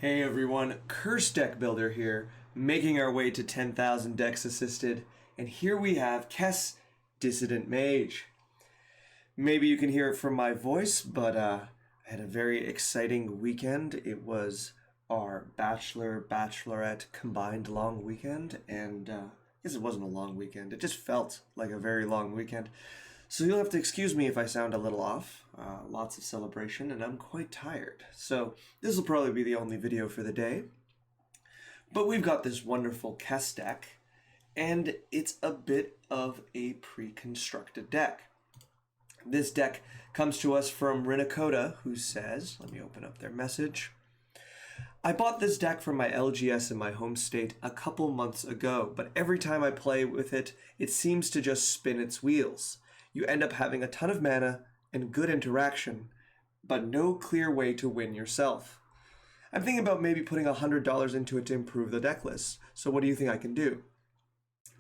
Hey everyone, Curse Deck Builder here, making our way to 10,000 decks assisted, and here we have Kess, Dissident Mage. Maybe you can hear it from my voice, but I had a very exciting weekend. It was our Bachelorette combined long weekend, and I guess it wasn't a long weekend. It just felt like a very long weekend. So you'll have to excuse me if I sound a little off. Lots of celebration, and I'm quite tired. So this will probably be the only video for the day. But we've got this wonderful Kess deck, and it's a bit of a pre-constructed deck. This deck comes to us from Rinakota, who says, let me open up their message. I bought this deck from my LGS in my home state a couple months ago, but every time I play with it, it seems to just spin its wheels. You end up having a ton of mana and good interaction, but no clear way to win yourself. I'm thinking about maybe putting $100 into it to improve the deck list, so what do you think I can do?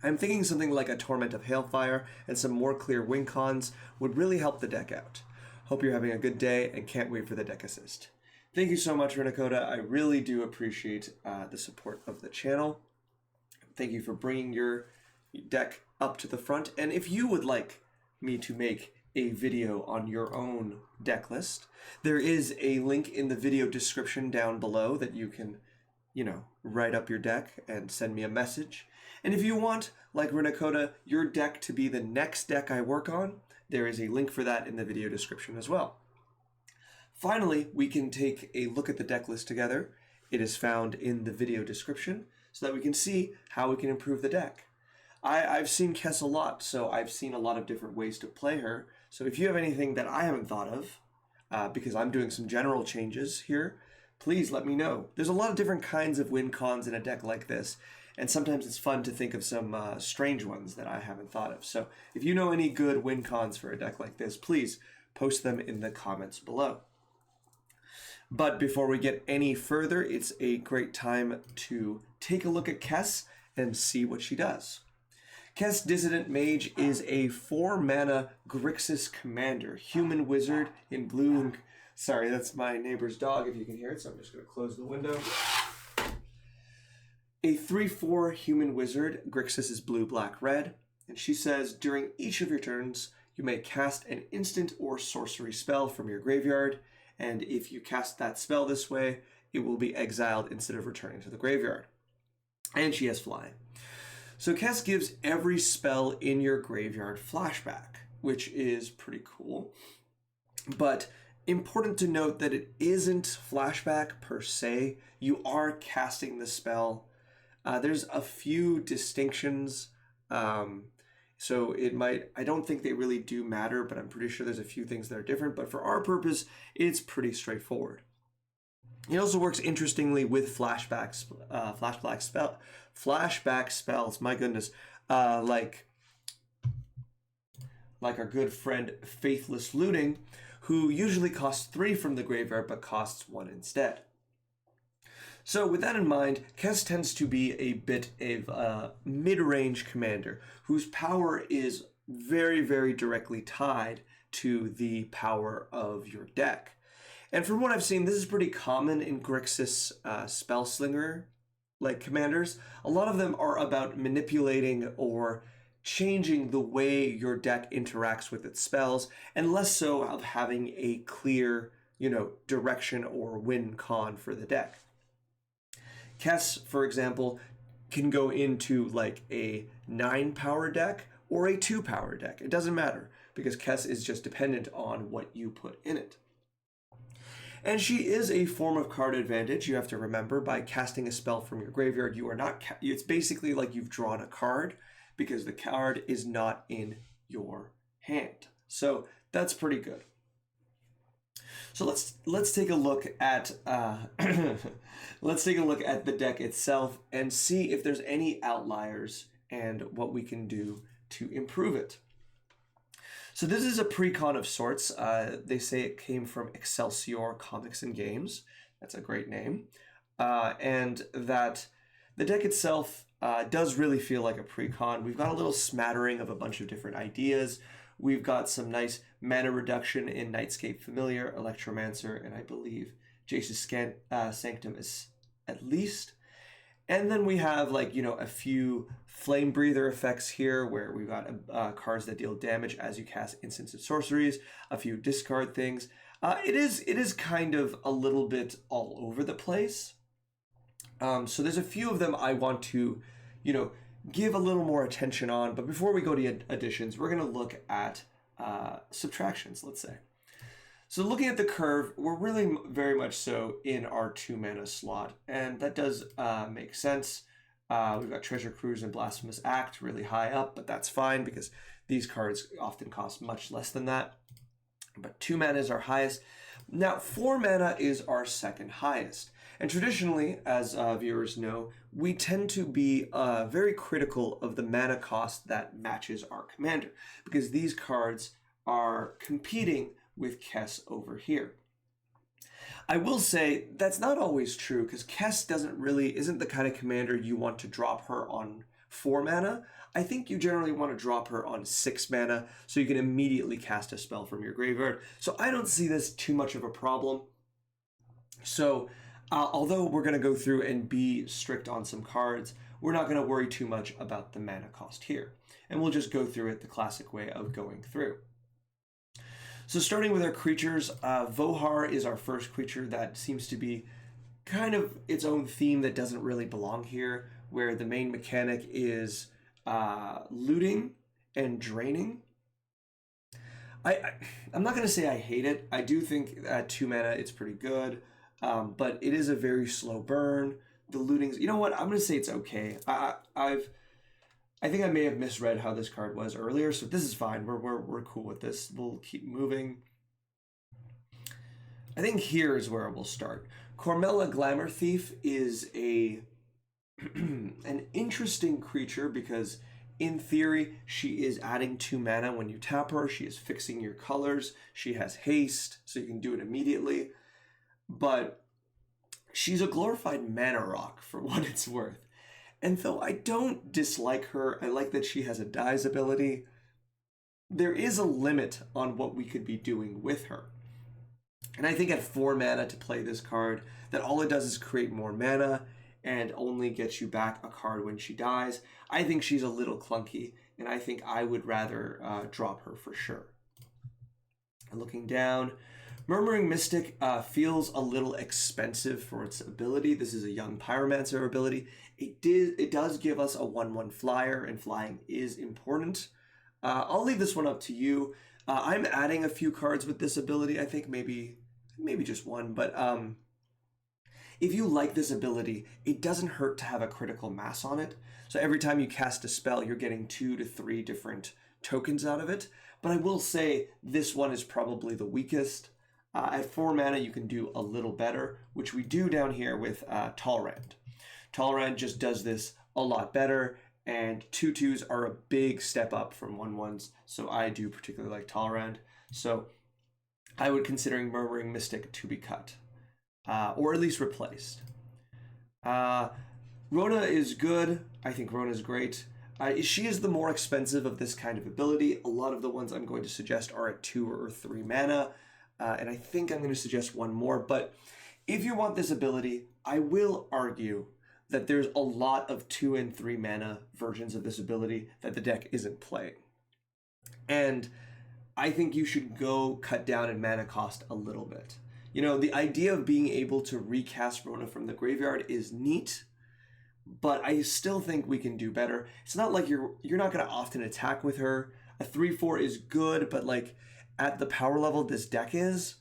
I'm thinking something like a Torment of Hailfire and some more clear win cons would really help the deck out. Hope you're having a good day and can't wait for the deck assist. Thank you so much, Rinakota. I really do appreciate the support of the channel. Thank you for bringing your deck up to the front, and if you would like me to make a video on your own deck list, there is a link in the video description down below that you can, write up your deck and send me a message. And if you want, like Rinakota, your deck to be the next deck I work on, there is a link for that in the video description as well. Finally, we can take a look at the deck list together. It is found in the video description so that we can see how we can improve the deck. I've seen Kess a lot, so I've seen a lot of different ways to play her. So if you have anything that I haven't thought of, because I'm doing some general changes here, please let me know. There's a lot of different kinds of win cons in a deck like this, and sometimes it's fun to think of some strange ones that I haven't thought of. So if you know any good win cons for a deck like this, please post them in the comments below. But before we get any further, it's a great time to take a look at Kess and see what she does. Kess Dissident Mage is a 4-mana Grixis commander, human wizard in blue. Sorry, that's my neighbor's dog if you can hear it, so I'm just going to close the window. A 3/4 human wizard, Grixis is blue, black, red, and she says during each of your turns, you may cast an instant or sorcery spell from your graveyard, and if you cast that spell this way, it will be exiled instead of returning to the graveyard. And she has flying. So Kess gives every spell in your graveyard flashback, which is pretty cool. But important to note that it isn't flashback per se. You are casting the spell. There's a few distinctions. So I don't think they really do matter, but I'm pretty sure there's a few things that are different. But for our purpose, it's pretty straightforward. It also works interestingly with flashback spells. My goodness, like our good friend Faithless Looting, who usually costs 3 from the graveyard but costs 1 instead. So with that in mind, Kess tends to be a bit of a mid-range commander whose power is very, very directly tied to the power of your deck. And from what I've seen, this is pretty common in Grixis Spellslinger like commanders. A lot of them are about manipulating or changing the way your deck interacts with its spells, and less so of having a clear, direction or win con for the deck. Kess, for example, can go into like a 9-power deck or a 2-power deck. It doesn't matter because Kess is just dependent on what you put in it. And she is a form of card advantage. You have to remember, by casting a spell from your graveyard, you are not. It's basically like you've drawn a card because the card is not in your hand. So that's pretty good. So let's take a look at let's take a look at the deck itself and see if there's any outliers and what we can do to improve it. So this is a pre-con of sorts. They say it came from Excelsior Comics and Games. That's a great name. And that the deck itself does really feel like a pre-con. We've got a little smattering of a bunch of different ideas. We've got some nice mana reduction in Nightscape Familiar, Electromancer, and I believe Sanctum is at least. And then we have like, you know, a few Flame Breather effects here where we've got cards that deal damage as you cast instants and sorceries, a few discard things. It is kind of a little bit all over the place. So there's a few of them I want to, you know, give a little more attention on. But before we go to additions, we're going to look at subtractions, let's say. So looking at the curve, we're really very much so in our 2 mana slot, and that does make sense. We've got Treasure Cruise and Blasphemous Act really high up, but that's fine because these cards often cost much less than that. But 2 mana is our highest. Now 4 mana is our second highest. And traditionally, as viewers know, we tend to be very critical of the mana cost that matches our commander, because these cards are competing with Kess over here. I will say that's not always true, because Kess isn't the kind of commander you want to drop her on 4 mana. I think you generally want to drop her on 6 mana so you can immediately cast a spell from your graveyard. So I don't see this too much of a problem. So although we're going to go through and be strict on some cards, we're not going to worry too much about the mana cost here. And we'll just go through it the classic way of going through. So starting with our creatures, Vohar is our first creature that seems to be kind of its own theme that doesn't really belong here, where the main mechanic is looting and draining. I'm not going to say I hate it. I do think at 2 mana it's pretty good, but it is a very slow burn. The looting's, you know what, I'm going to say it's okay. I think I may have misread how this card was earlier, so this is fine. We're cool with this. We'll keep moving. I think here is where we'll start. Cormella Glamour Thief is an interesting creature because, in theory, she is adding 2 mana when you tap her. She is fixing your colors. She has haste, so you can do it immediately. But she's a glorified mana rock for what it's worth. And though I don't dislike her, I like that she has a Dies ability, there is a limit on what we could be doing with her. And I think at 4 mana to play this card, that all it does is create more mana and only gets you back a card when she dies. I think she's a little clunky, and I think I would rather drop her for sure. And looking down, Murmuring Mystic feels a little expensive for its ability. This is a young Pyromancer ability. It does give us a 1/1 flyer, and flying is important. I'll leave this one up to you. I'm adding a few cards with this ability. I think maybe just one, but if you like this ability, it doesn't hurt to have a critical mass on it. So every time you cast a spell, you're getting 2 to 3 different tokens out of it. But I will say this one is probably the weakest. At 4 mana, you can do a little better, which we do down here with Talrand. Talrand just does this a lot better, and 2/2s are a big step up from 1/1s, so I do particularly like Talrand. So I would consider Murmuring Mystic to be cut, or at least replaced. Rona is good. I think Rona is great. She is the more expensive of this kind of ability. A lot of the ones I'm going to suggest are at 2 or 3 mana. And I think I'm going to suggest one more. But if you want this ability, I will argue that there's a lot of 2 and 3 mana versions of this ability that the deck isn't playing. And I think you should go cut down in mana cost a little bit. You know, the idea of being able to recast Rona from the graveyard is neat, but I still think we can do better. It's not like you're not going to often attack with her. A 3/4 is good, but like at the power level this deck is,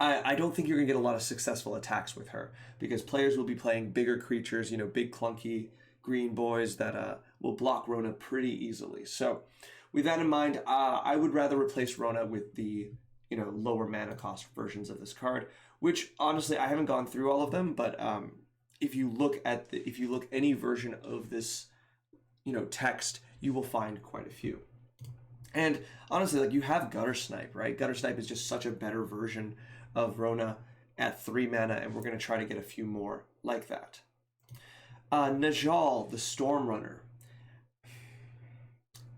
I don't think you're going to get a lot of successful attacks with her, because players will be playing bigger creatures, you know, big clunky green boys that will block Rona pretty easily. So with that in mind, I would rather replace Rona with the, you know, lower mana cost versions of this card, which honestly I haven't gone through all of them, but if you look any version of this, you know, text, you will find quite a few. And honestly, like, you have Gutter Snipe, right? Gutter Snipe is just such a better version of Rona at 3 mana, and we're going to try to get a few more like that. Najal, the Storm Runner.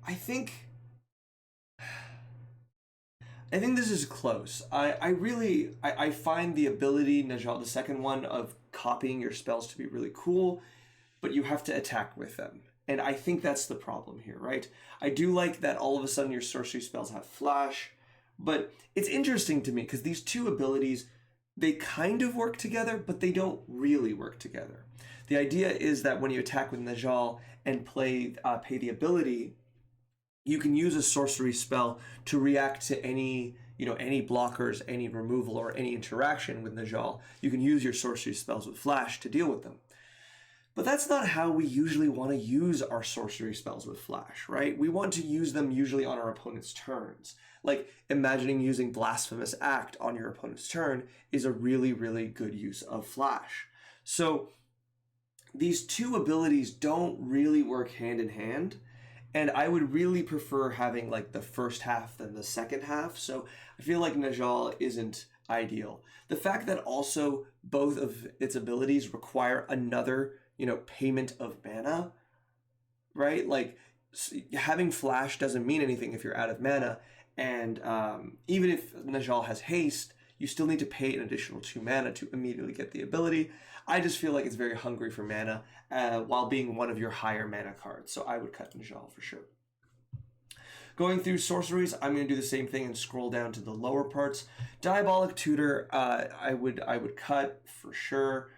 I think I think this is close. I find the ability, Najal, the second one, of copying your spells to be really cool, but you have to attack with them. And I think that's the problem here, right? I do like that all of a sudden your sorcery spells have flash, but it's interesting to me because these two abilities, they kind of work together, but they don't really work together. The idea is that when you attack with Najal and pay the ability, you can use a sorcery spell to react to any blockers, any removal, or any interaction with Najal. You can use your sorcery spells with flash to deal with them. But that's not how we usually want to use our sorcery spells with flash, right? We want to use them usually on our opponent's turns. Like, imagining using Blasphemous Act on your opponent's turn is a really, really good use of flash. So these two abilities don't really work hand in hand, and I would really prefer having like the first half than the second half. So I feel like Najal isn't ideal. The fact that also both of its abilities require another payment of mana, right? Like, having flash doesn't mean anything if you're out of mana, and even if Najal has haste, you still need to pay an additional 2 mana to immediately get the ability. I just feel like it's very hungry for mana while being one of your higher mana cards, so I would cut Najal for sure. Going through sorceries, I'm going to do the same thing and scroll down to the lower parts. Diabolic Tutor, I would cut for sure.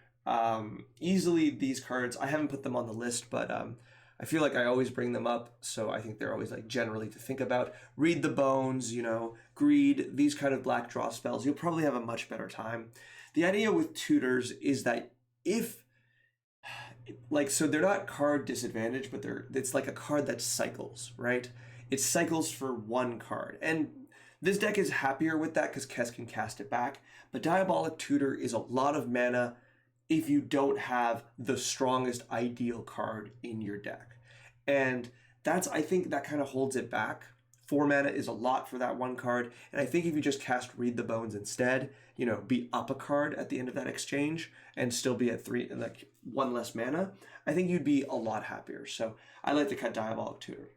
Easily these cards, I haven't put them on the list, but I feel like I always bring them up, so I think they're always like generally to think about. Read the Bones, Greed, these kind of black draw spells, you'll probably have a much better time. The idea with tutors is that so they're not card disadvantage, but it's like a card that cycles, right? It cycles for one card, and this deck is happier with that because Kess can cast it back, but Diabolic Tutor is a lot of mana if you don't have the strongest ideal card in your deck. And I think that kind of holds it back. 4 mana is a lot for that one card, and I think if you just cast Read the Bones instead, be up a card at the end of that exchange and still be at 3 and like 1 less mana, I think you'd be a lot happier. So I like to cut Diabolic Tutor.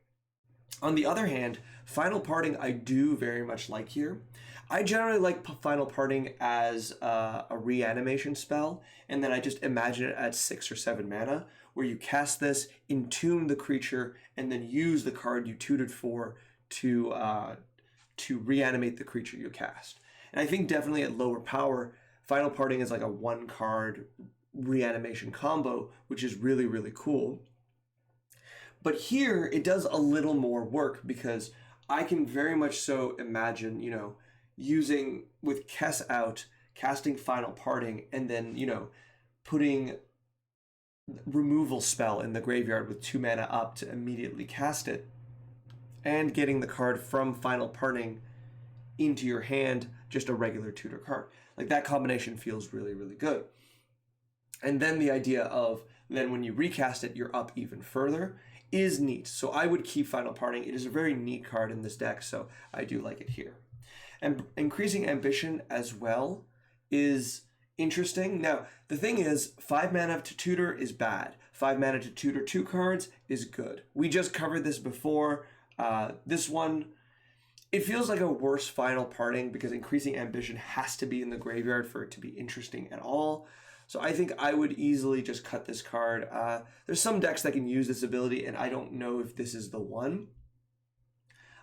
On the other hand, Final Parting I do very much like here. I generally like Final Parting as a reanimation spell, and then I just imagine it at 6 or 7 mana, where you cast this, entomb the creature, and then use the card you tutored for to reanimate the creature you cast. And I think definitely at lower power, Final Parting is like a 1-card reanimation combo, which is really, really cool. But here, it does a little more work because I can very much so imagine, using, with Kess out, casting Final Parting, and then, putting removal spell in the graveyard with 2 mana up to immediately cast it, and getting the card from Final Parting into your hand, just a regular tutor card. Like, that combination feels really, really good. And then the idea of, then when you recast it, you're up even further, is neat. So I would keep Final Parting. It is a very neat card in this deck, so I do like it here. And Increasing Ambition as well is interesting. Now, the thing is, 5 mana to tutor is bad. 5 mana to tutor 2 cards is good. We just covered this before. This one, it feels like a worse Final Parting because Increasing Ambition has to be in the graveyard for it to be interesting at all. So I think I would easily just cut this card. There's some decks that can use this ability, and I don't know if this is the one.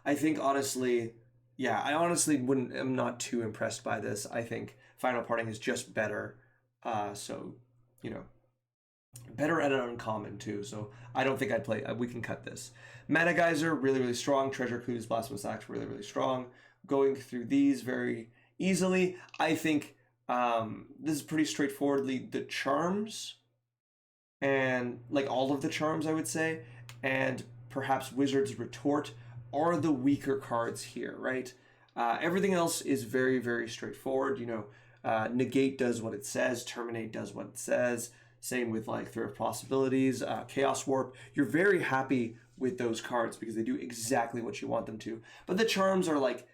I think honestly, I'm not too impressed by this. I think Final Parting is just better. Better at an uncommon too. So I don't think I'd play. We can cut this. Mana Geyser, really, really strong. Treasure Clues, Blasphemous Act, really, really strong. Going through these very easily. I think this is pretty straightforwardly the charms, and like all of the charms, I would say, and perhaps Wizard's Retort are the weaker cards here, right? Everything else is very, very straightforward. Negate does what it says, Terminate does what it says. Same with like Thrift Possibilities, Chaos Warp. You're very happy with those cards because they do exactly what you want them to. But the charms are like,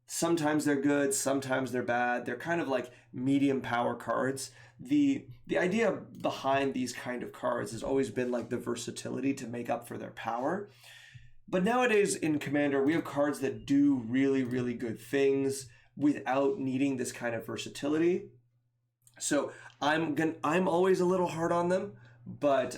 sometimes they're good, sometimes they're bad. They're kind of like medium power cards. The idea behind these kind of cards has always been like the versatility to make up for their power. But nowadays in Commander, we have cards that do really, really good things without needing this kind of versatility. So I'm always a little hard on them, but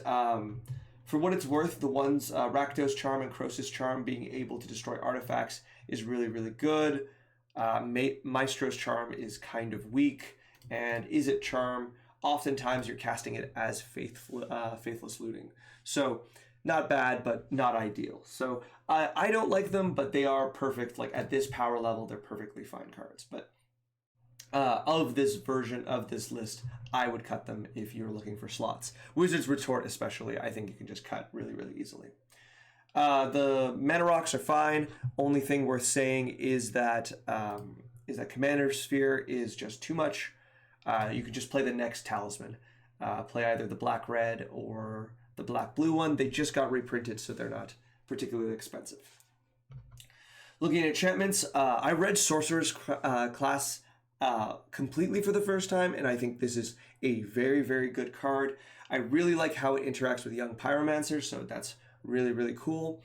for what it's worth, the ones Rakdos Charm and Crosis Charm being able to destroy artifacts is really, really good. Maestro's Charm is kind of weak, and Izzet Charm, oftentimes you're casting it as Faithless Looting. So not bad, but not ideal. So I don't like them, but they are perfect. Like at this power level, they're perfectly fine cards. But of this version of this list, I would cut them if you're looking for slots. Wizard's Retort especially, I think you can just cut really, really easily. The Mana Rocks are fine. Only thing worth saying is that Commander Sphere is just too much. You can just play the next Talisman. Play either the black-red or the black-blue one. They just got reprinted, so they're not particularly expensive. Looking at enchantments, I read Sorcerer's class completely for the first time, and I think this is a very, very good card. I really like how it interacts with Young Pyromancer, so that's really, really cool.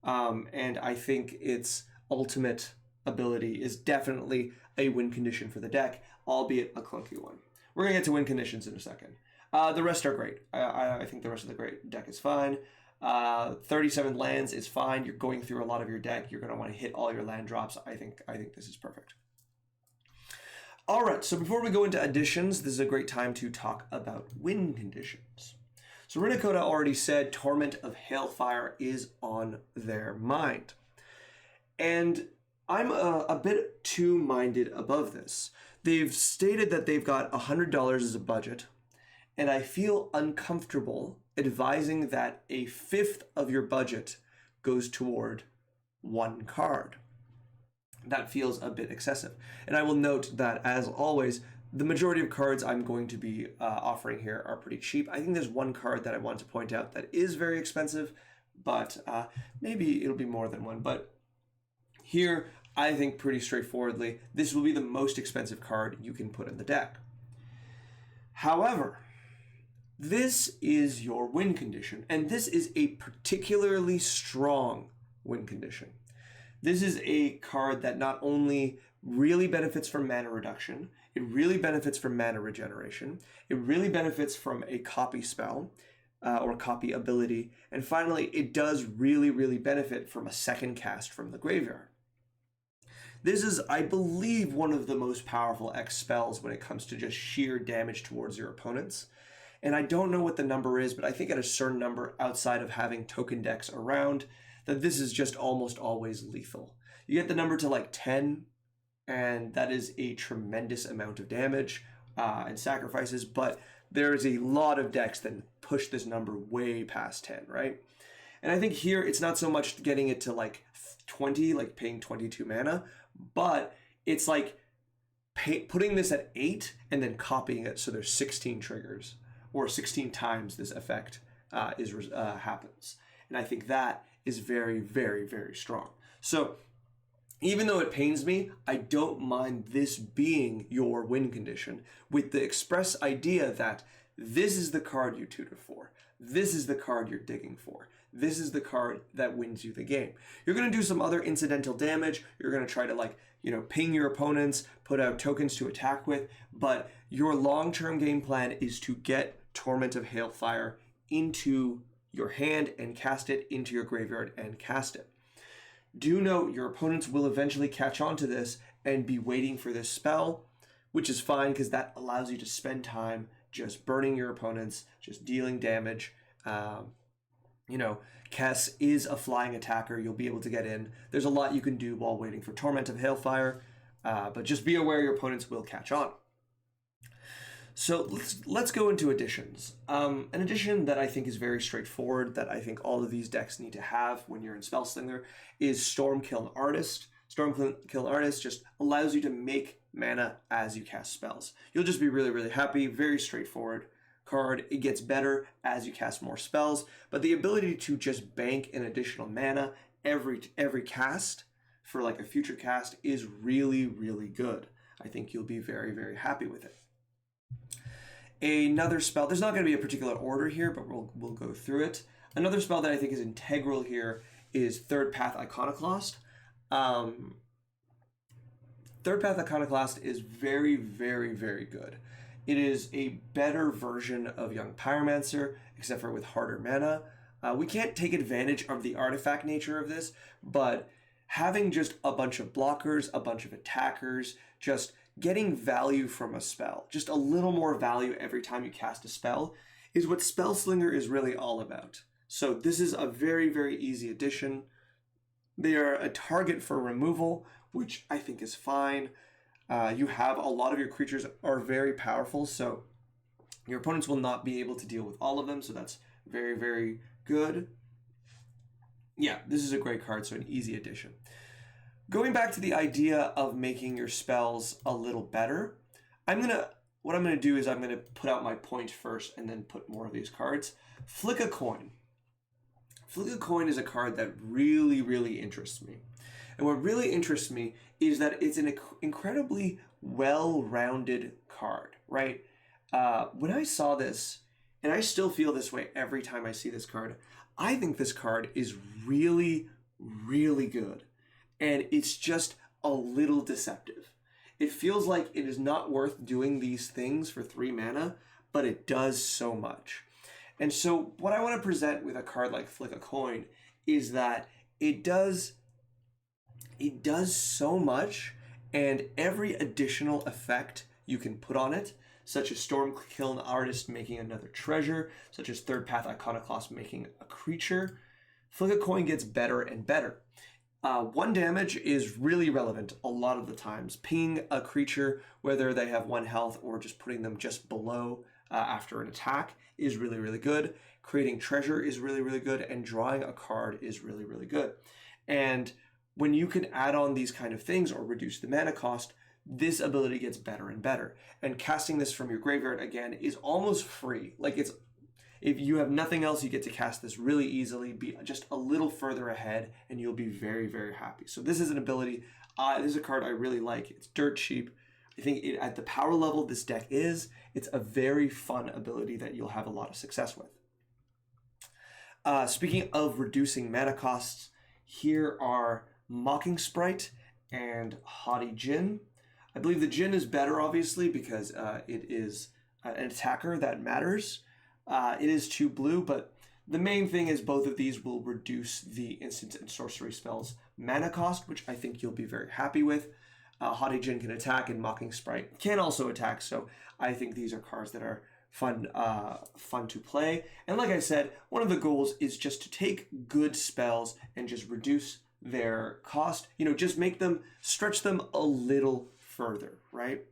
And I think its ultimate ability is definitely a win condition for the deck, albeit a clunky one. We're going to get to win conditions in a second. The rest are great. I think the rest of the great deck is fine. 37 lands is fine. You're going through a lot of your deck. You're going to want to hit all your land drops. I think this is perfect. All right, so before we go into additions, this is a great time to talk about win conditions. So Rinnecoda already said Torment of Hailfire is on their mind. And I'm a bit too minded above this. They've stated that they've got $100 as a budget, and I feel uncomfortable advising that a fifth of your budget goes toward one card. That feels a bit excessive. And I will note that, as always, the majority of cards I'm going to be offering here are pretty cheap. I think there's one card that I want to point out that is very expensive, but maybe it'll be more than one. But here, I think pretty straightforwardly, this will be the most expensive card you can put in the deck. However, this is your win condition, and this is a particularly strong win condition. This is a card that not only really benefits from mana reduction, it really benefits from mana regeneration, it really benefits from a copy spell or copy ability, and finally, it does really, really benefit from a second cast from the graveyard. This is, I believe, one of the most powerful X spells when it comes to just sheer damage towards your opponents. And I don't know what the number is, but I think at a certain number outside of having token decks around, that this is just almost always lethal. You get the number to like 10, and that is a tremendous amount of damage and sacrifices, but there is a lot of decks that push this number way past 10, right? And I think here it's not so much getting it to like 20, like paying 22 mana, but it's like putting this at 8 and then copying it so there's 16 triggers, or 16 times this effect happens. And I think that is very, very, very strong. So even though it pains me, I don't mind this being your win condition, with the express idea that this is the card you tutor for. This is the card you're digging for. This is the card that wins you the game. You're going to do some other incidental damage. You're going to try to ping your opponents, put out tokens to attack with, but your long-term game plan is to get Torment of Hailfire into your hand and cast it into your graveyard and cast it. Do note your opponents will eventually catch on to this and be waiting for this spell, which is fine because that allows you to spend time just burning your opponents, just dealing damage. Kess is a flying attacker. You'll be able to get in. There's a lot you can do while waiting for Torment of Hailfire, but just be aware your opponents will catch on. So let's go into additions. An addition that I think is very straightforward, that I think all of these decks need to have when you're in Spellslinger, is Stormkiln Artist. Stormkiln Artist just allows you to make mana as you cast spells. You'll just be really, really happy. Very straightforward card. It gets better as you cast more spells, but the ability to just bank an additional mana every cast for like a future cast is really, really good. I think you'll be very, very happy with it. Another spell, there's not going to be a particular order here, but we'll go through it. Another spell that I think is integral here is Third Path Iconoclast. Third Path Iconoclast is very, very, very good. It is a better version of Young Pyromancer, except for with harder mana. We can't take advantage of the artifact nature of this, but having just a bunch of blockers, a bunch of attackers, just getting value from a spell, just a little more value every time you cast a spell, is what Spellslinger is really all about. So this is a very, very easy addition. They are a target for removal, which I think is fine. You have a lot of your creatures are very powerful, so your opponents will not be able to deal with all of them, so that's very, very good. Yeah, this is a great card, so an easy addition. Going back to the idea of making your spells a little better, what I'm gonna do is I'm gonna put out my point first and then put more of these cards. Flick a Coin. Flick a Coin is a card that really, really interests me. And what really interests me is that it's an incredibly well-rounded card, right? When I saw this, and I still feel this way every time I see this card, I think this card is really, really good. And it's just a little deceptive. It feels like it is not worth doing these things for 3 mana, but it does so much. And so what I want to present with a card like Flick a Coin is that it does so much, and every additional effect you can put on it, such as Stormkiln Artist making another treasure, such as Third Path Iconoclast making a creature, Flick a Coin gets better and better. 1 damage is really relevant a lot of the times. Ping a creature, whether they have 1 health or just putting them just below after an attack, is really, really good. Creating treasure is really, really good, and drawing a card is really, really good. And when you can add on these kind of things or reduce the mana cost, this ability gets better and better. And casting this from your graveyard, again, is almost free. Like, it's, if you have nothing else, you get to cast this really easily, be just a little further ahead, and you'll be very, very happy. So this is an ability, this is a card I really like. It's dirt cheap. I think at the power level this deck is, it's a very fun ability that you'll have a lot of success with. Speaking of reducing mana costs, here are Mocking Sprite and Haughty Djinn. I believe the Djinn is better, obviously, because it is an attacker that matters. It is 2 blue, but the main thing is both of these will reduce the instant and sorcery spells mana cost, which I think you'll be very happy with. Haughty Djinn can attack, and Mocking Sprite can also attack, so I think these are cards that are fun to play. And like I said, one of the goals is just to take good spells and just reduce their cost, just make them, stretch them a little further, right?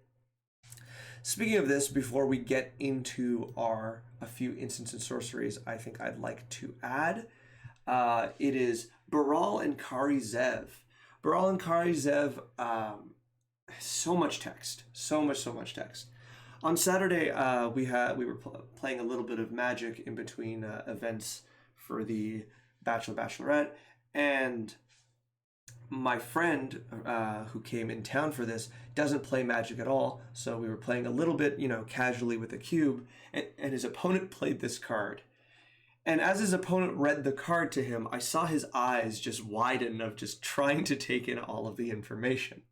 Speaking of this, before we get into a few instants and sorceries I think I'd like to add, it is Baral and Kari Zev. Baral and Kari Zev, so much text, so much text. On Saturday, we were playing a little bit of Magic in between events for the Bachelor Bachelorette, and my friend who came in town for this doesn't play Magic at all, so we were playing a little bit, casually with a cube, and his opponent played this card. And as his opponent read the card to him, I saw his eyes just widen of just trying to take in all of the information.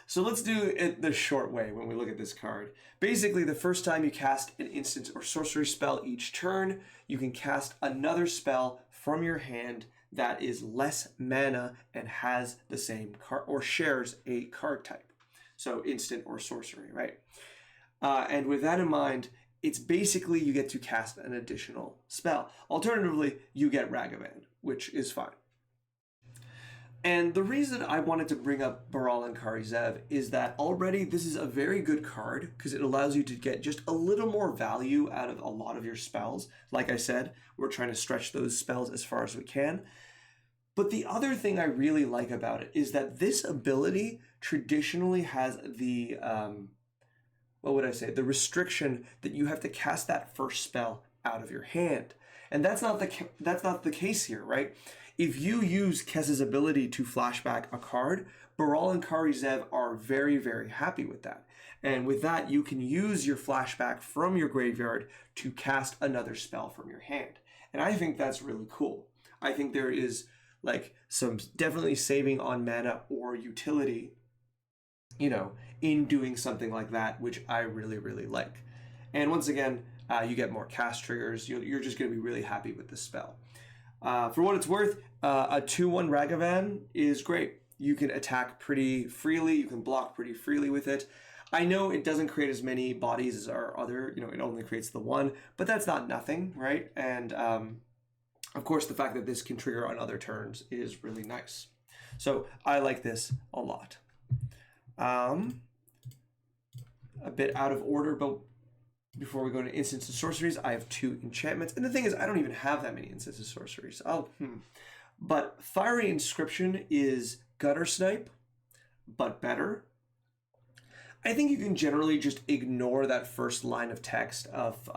So let's do it the short way when we look at this card. Basically, the first time you cast an instant or sorcery spell each turn, you can cast another spell from your hand that is less mana and has the same card or shares a card type. So instant or sorcery, right? And with that in mind, it's basically you get to cast an additional spell. Alternatively, you get Ragavan, which is fine. And the reason I wanted to bring up Baral and Kari Zev is that already this is a very good card because it allows you to get just a little more value out of a lot of your spells. Like I said, we're trying to stretch those spells as far as we can. But the other thing I really like about it is that this ability traditionally has the, the restriction that you have to cast that first spell out of your hand. And that's not the case here, right? If you use Kess's ability to flashback a card, Baral and Kari Zev are very, very happy with that. And with that, you can use your flashback from your graveyard to cast another spell from your hand. And I think that's really cool. I think there is like some definitely saving on mana or utility, you know, in doing something like that, which I really, really like. And once again, you get more cast triggers. You're just going to be really happy with this spell. For what it's worth, a 2/1 Ragavan is great. You can attack pretty freely. You can block pretty freely with it. I know it doesn't create as many bodies as our other, you know, it only creates the one, but that's not nothing, right? And of course, the fact that this can trigger on other turns is really nice. So I like this a lot. A bit out of order, but before we go to instants and sorceries, I have 2 enchantments. And the thing is, I don't even have that many instants and sorceries. But Fiery Inscription is Gutter Snipe, but better. I think you can generally just ignore that first line of text of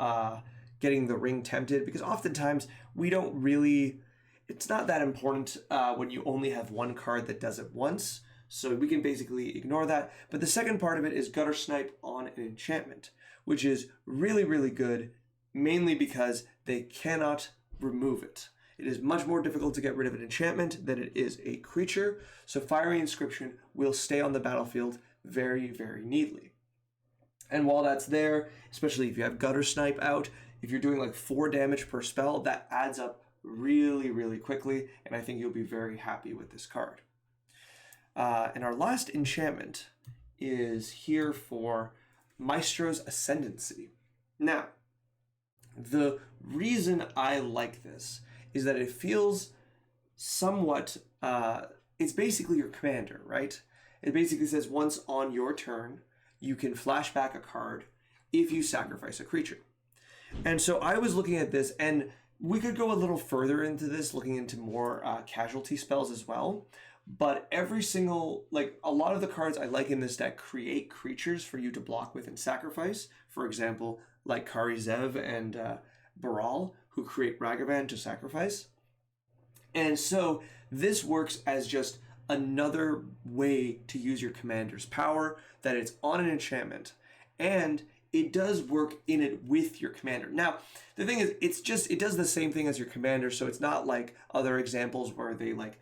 getting the ring tempted, because oftentimes we don't really, it's not that important when you only have one card that does it once. So we can basically ignore that. But the second part of it is Gutter Snipe on an enchantment, which is really, really good, mainly because they cannot remove it. It is much more difficult to get rid of an enchantment than it is a creature, so Fiery Inscription will stay on the battlefield very, very neatly. And while that's there, especially if you have Gutter Snipe out, if you're doing like 4 damage per spell, that adds up really, really quickly, and I think you'll be very happy with this card. And our last enchantment is here for Maestro's Ascendancy. Now, the reason I like this is that it feels somewhat, it's basically your commander, right? It basically says once on your turn, you can flash back a card if you sacrifice a creature. And so I was looking at this, and we could go a little further into this, looking into more casualty spells as well. But every single, like a lot of the cards I like in this deck create creatures for you to block with and sacrifice. For example, like Kari Zev and Baral, who create Ragavan to sacrifice. And so this works as just another way to use your commander's power, that it's on an enchantment, and it does work in it with your commander. Now, the thing is, it does the same thing as your commander, so it's not like other examples where they like,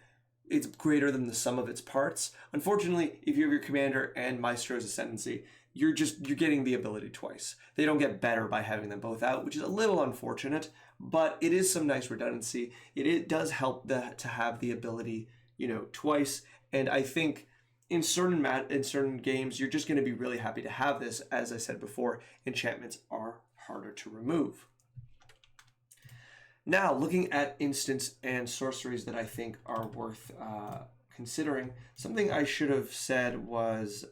it's greater than the sum of its parts. Unfortunately, if you have your commander and Maestro's Ascendancy, you're getting the ability twice. They don't get better by having them both out, which is a little unfortunate, but it is some nice redundancy. It does help to have the ability, you know, twice. And I think in certain games, you're just going to be really happy to have this. As I said before, enchantments are harder to remove. Now, looking at instants and sorceries that I think are worth considering, something I should have said was,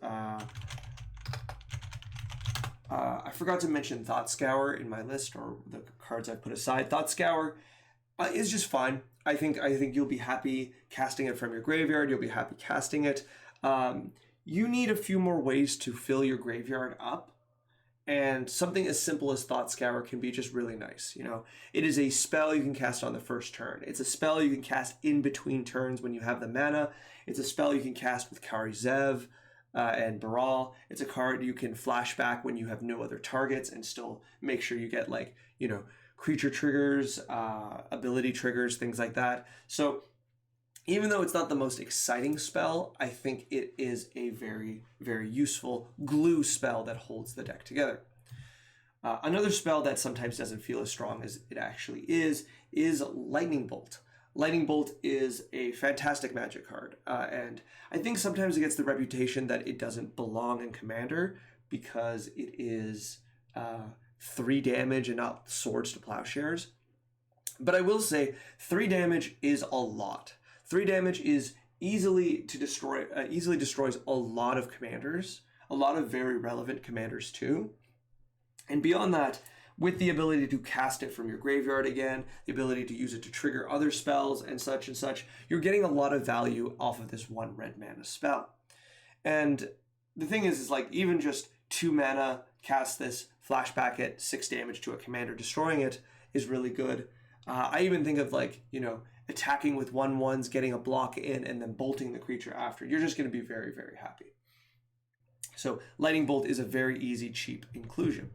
I forgot to mention Thought Scour in my list, or the cards I put aside. Thought Scour is just fine. I think you'll be happy casting it from your graveyard. You'll be happy casting it. You need a few more ways to fill your graveyard up. And something as simple as Thought Scour can be just really nice. You know, it is a spell you can cast on the first turn. It's a spell you can cast in between turns when you have the mana. It's a spell you can cast with Kari Zev and Baral. It's a card you can flash back when you have no other targets and still make sure you get, like, you know, creature triggers, ability triggers, things like that. So even though it's not the most exciting spell, I think it is a very, very useful glue spell that holds the deck together. Another spell that sometimes doesn't feel as strong as it actually is Lightning Bolt. Lightning Bolt is a fantastic Magic card, and I think sometimes it gets the reputation that it doesn't belong in Commander because it is 3 damage and not Swords to Plowshares. But I will say 3 damage is a lot. 3 damage is easily destroys a lot of commanders, a lot of very relevant commanders too. And beyond that, with the ability to cast it from your graveyard again, the ability to use it to trigger other spells and such, you're getting a lot of value off of this 1 red mana spell. And the thing is like even just 2 mana, cast this, flashback it, 6 damage to a commander, destroying it is really good. I even think of, like, you know, attacking with 1/1s, getting a block in, and then bolting the creature after. You're just going to be very, very happy. So Lightning Bolt is a very easy, cheap inclusion.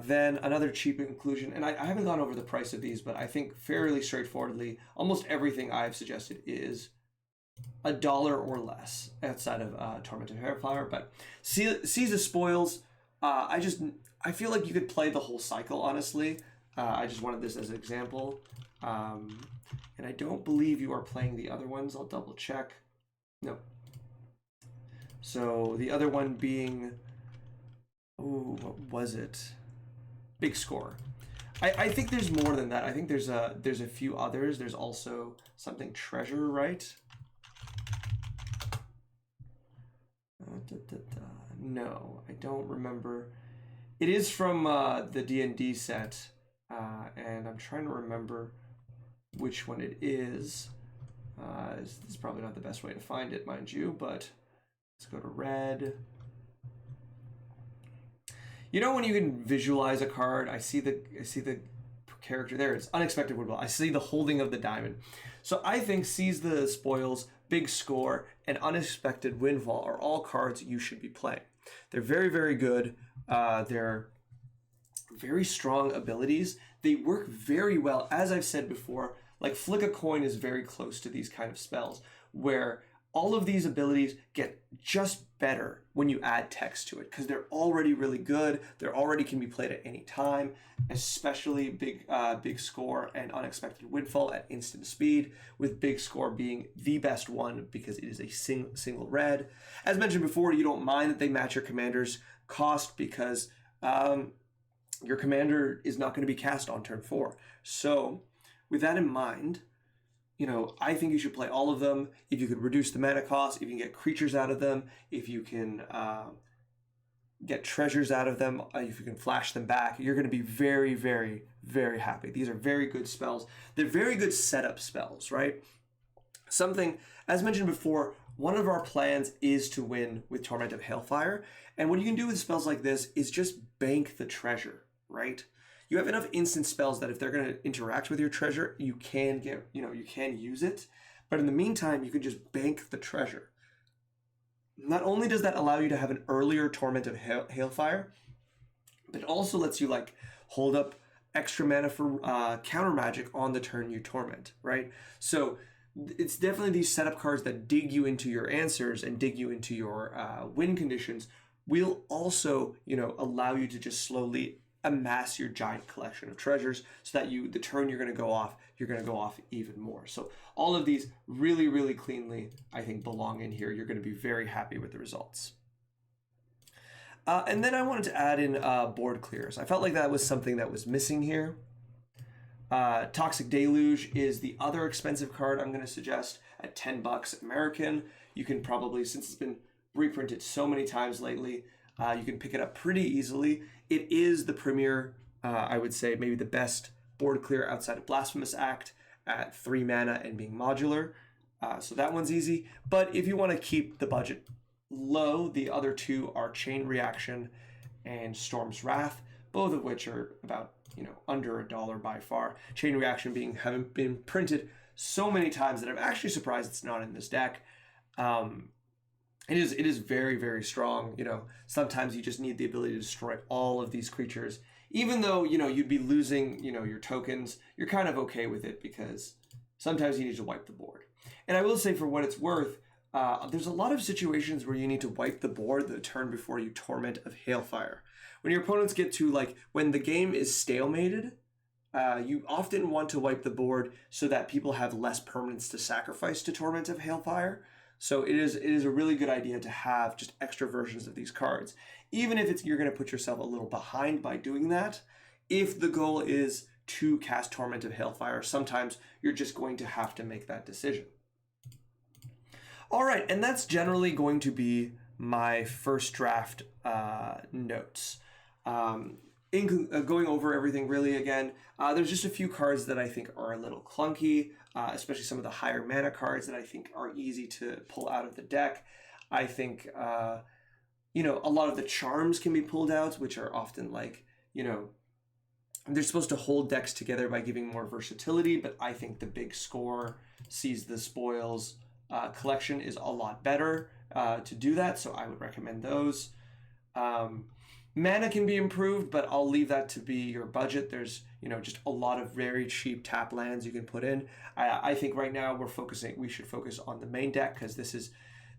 Then another cheap inclusion, and I haven't gone over the price of these, but I think fairly straightforwardly, almost everything I've suggested is $1 or less outside of Torment of Hailfire. But Seize the Spoils, I feel like you could play the whole cycle, honestly. I just wanted this as an example. And I don't believe you are playing the other ones. I'll double check. No. So the other one being, oh, what was it? Big Score. I think there's more than that. I think there's a few others. There's also something Treasure, right? No, I don't remember. It is from the D&D set, and I'm trying to remember which one it is. This is probably not the best way to find it, mind you, but let's go to red. You know when you can visualize a card, I see the character there. It's Unexpected Woodball. I see the holding of the diamond. So I think Seize the Spoils, Big Score, and Unexpected Windfall are all cards you should be playing. They're very, very good. They're very strong abilities. They work very well. As I've said before, like Flick a Coin is very close to these kind of spells, where all of these abilities get just better when you add text to it, because they're already really good. They already can be played at any time, especially Big Score and Unexpected Windfall at instant speed, with Big Score being the best one because it is a single red. As mentioned before, you don't mind that they match your commander's cost because your commander is not going to be cast on turn 4. So with that in mind, I think you should play all of them. If you could reduce the mana cost, if you can get creatures out of them, if you can get treasures out of them, if you can flash them back, you're going to be very, very, very happy. These are very good spells. They're very good setup spells, right? Something, as mentioned before, one of our plans is to win with Torment of Hailfire. And what you can do with spells like this is just bank the treasure, right? You have enough instant spells that if they're going to interact with your treasure, you can you can use it. But in the meantime, you can just bank the treasure. Not only does that allow you to have an earlier Torment of Hailfire, but it also lets you hold up extra mana for counter magic on the turn you torment, right? So it's definitely these setup cards that dig you into your answers and dig you into your win conditions will also, allow you to just slowly amass your giant collection of treasures so that the turn you're going to go off even more. So all of these really, really cleanly, I think, belong in here. You're going to be very happy with the results. And then I wanted to add in board clears. I felt like that was something that was missing here. Toxic Deluge is the other expensive card I'm going to suggest at $10 American. You can probably, since it's been reprinted so many times lately, you can pick it up pretty easily. It is the premier, I would say, maybe the best board clear outside of Blasphemous Act at 3 mana and being modular. So that one's easy. But if you want to keep the budget low, the other two are Chain Reaction and Storm's Wrath, both of which are about under $1 by far. Chain Reaction having been printed so many times that I'm actually surprised it's not in this deck. It is very, very strong. Sometimes you just need the ability to destroy all of these creatures. Even though, you'd be losing, your tokens, you're kind of okay with it because sometimes you need to wipe the board. And I will say, for what it's worth, there's a lot of situations where you need to wipe the board the turn before you Torment of Hailfire. When your opponents get to, when the game is stalemated, you often want to wipe the board so that people have less permanents to sacrifice to Torment of Hailfire. So it is a really good idea to have just extra versions of these cards. Even if you're going to put yourself a little behind by doing that, if the goal is to cast Torment of Hailfire, sometimes you're just going to have to make that decision. All right, and that's generally going to be my first draft notes. Going over everything really again, there's just a few cards that I think are a little clunky, especially some of the higher mana cards that I think are easy to pull out of the deck. I think, a lot of the charms can be pulled out, which are often they're supposed to hold decks together by giving more versatility, but I think the Big Score, Seize the Spoils collection is a lot better to do that, so I would recommend those. Mana can be improved, but I'll leave that to be your budget. There's, just a lot of very cheap tap lands you can put in. I think right now we should focus on the main deck, because this is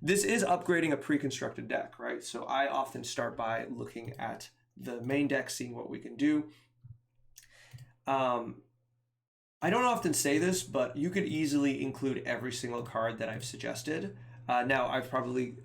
upgrading a pre-constructed deck, right? So I often start by looking at the main deck, seeing what we can do. I don't often say this, but you could easily include every single card that I've suggested. Now, I've probably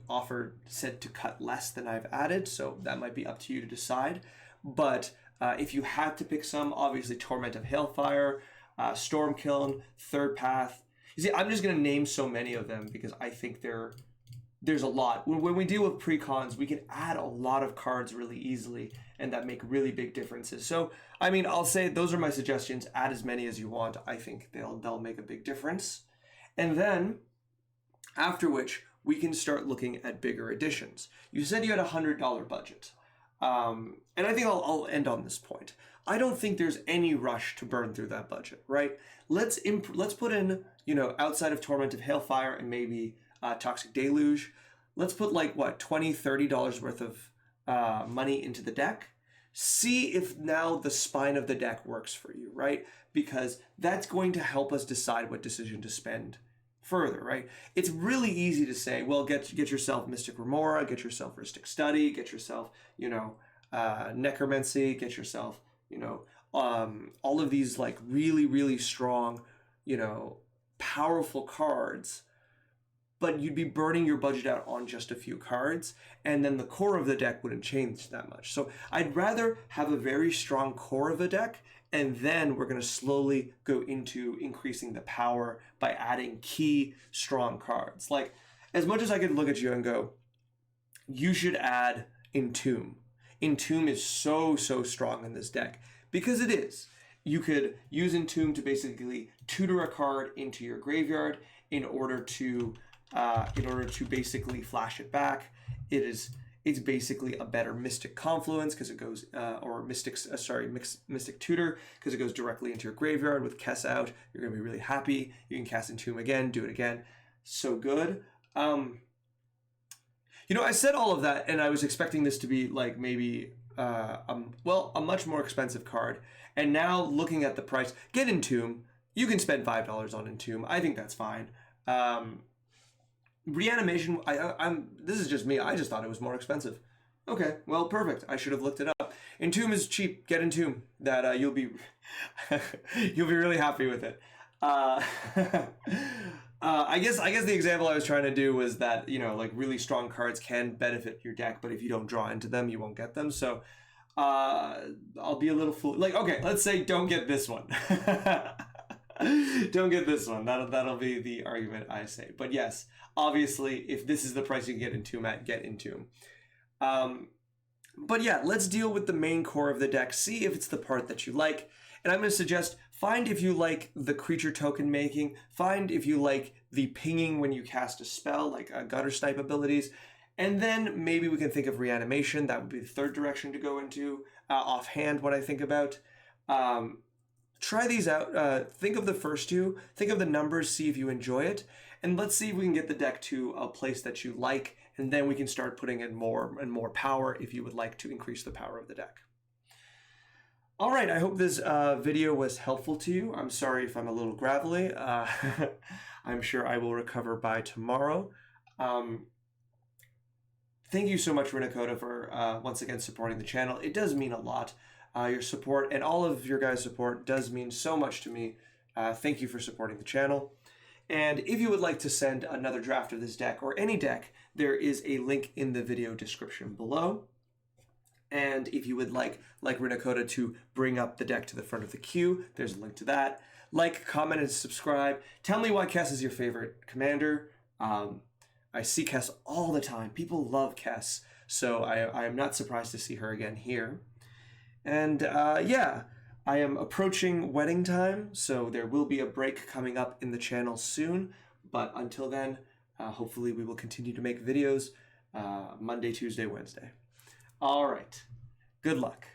said to cut less than I've added, so that might be up to you to decide. But if you had to pick some, obviously Torment of Hailfire, Stormkiln, Third Path. You see, I'm just going to name so many of them because I think there's a lot. When we deal with pre-cons, we can add a lot of cards really easily, and that make really big differences. So, I mean, I'll say those are my suggestions. Add as many as you want. I think they'll make a big difference. And then, after which, we can start looking at bigger additions. You said you had a $100 budget. And I think I'll end on this point. I don't think there's any rush to burn through that budget, right? Let's put in, outside of Torment of Hailfire and maybe Toxic Deluge, let's put like what, $20, $30 worth of money into the deck. See if now the spine of the deck works for you, right? Because that's going to help us decide what decision to spend further, right? It's really easy to say, well, get yourself Mystic Remora, get yourself Rhystic Study, get yourself, Necromancy, get yourself, all of these like really, really strong, powerful cards. But you'd be burning your budget out on just a few cards, and then the core of the deck wouldn't change that much. So I'd rather have a very strong core of a deck, and then we're going to slowly go into increasing the power by adding key strong cards. Like, as much as I could look at you and go, you should add Entomb. Entomb is so strong in this deck, because it is. You could use Entomb to basically tutor a card into your graveyard in order to basically flash it back. It's basically a better Mystic Confluence because it goes, Mystic Tutor, because it goes directly into your graveyard. With Kess out, you're gonna be really happy. You can cast Entomb again, do it again. So good. I said all of that, and I was expecting this to be like maybe a much more expensive card. And now looking at the price, get Entomb. You can spend $5 on Entomb. I think that's fine. Reanimation, this is just me. I just thought it was more expensive. Okay, well, perfect. I should have looked it up. Entomb is cheap. Get Entomb. That you'll be really happy with it. I guess the example I was trying to do was that like really strong cards can benefit your deck, but if you don't draw into them, you won't get them. So I'll be a little fool. Like, okay, let's say don't get this one. Don't get this one. That'll be the argument I say. But yes, obviously, if this is the price you can get Entomb at, get Entomb. But yeah, let's deal with the main core of the deck. See if it's the part that you like. And I'm going to suggest, find if you like the creature token making. Find if you like the pinging when you cast a spell, like Gutter Snipe abilities. And then maybe we can think of Reanimation. That would be the third direction to go into. Offhand, what I think about. Try these out. Think of the first two. Think of the numbers. See if you enjoy it. And let's see if we can get the deck to a place that you like. And then we can start putting in more and more power if you would like to increase the power of the deck. All right, I hope this video was helpful to you. I'm sorry if I'm a little gravelly. I'm sure I will recover by tomorrow. Thank you so much, Rinakota, for once again supporting the channel. It does mean a lot. Your support and all of your guys' support does mean so much to me. Thank you for supporting the channel. And if you would like to send another draft of this deck or any deck, there is a link in the video description below. And if you would like Rinakota to bring up the deck to the front of the queue, there's a link to that. Like, comment, and subscribe. Tell me why Kess is your favorite commander. I see Kess all the time. People love Kess. So I am not surprised to see her again here. And yeah, I am approaching wedding time, so there will be a break coming up in the channel soon. But until then, hopefully we will continue to make videos Monday, Tuesday, Wednesday. All right. Good luck.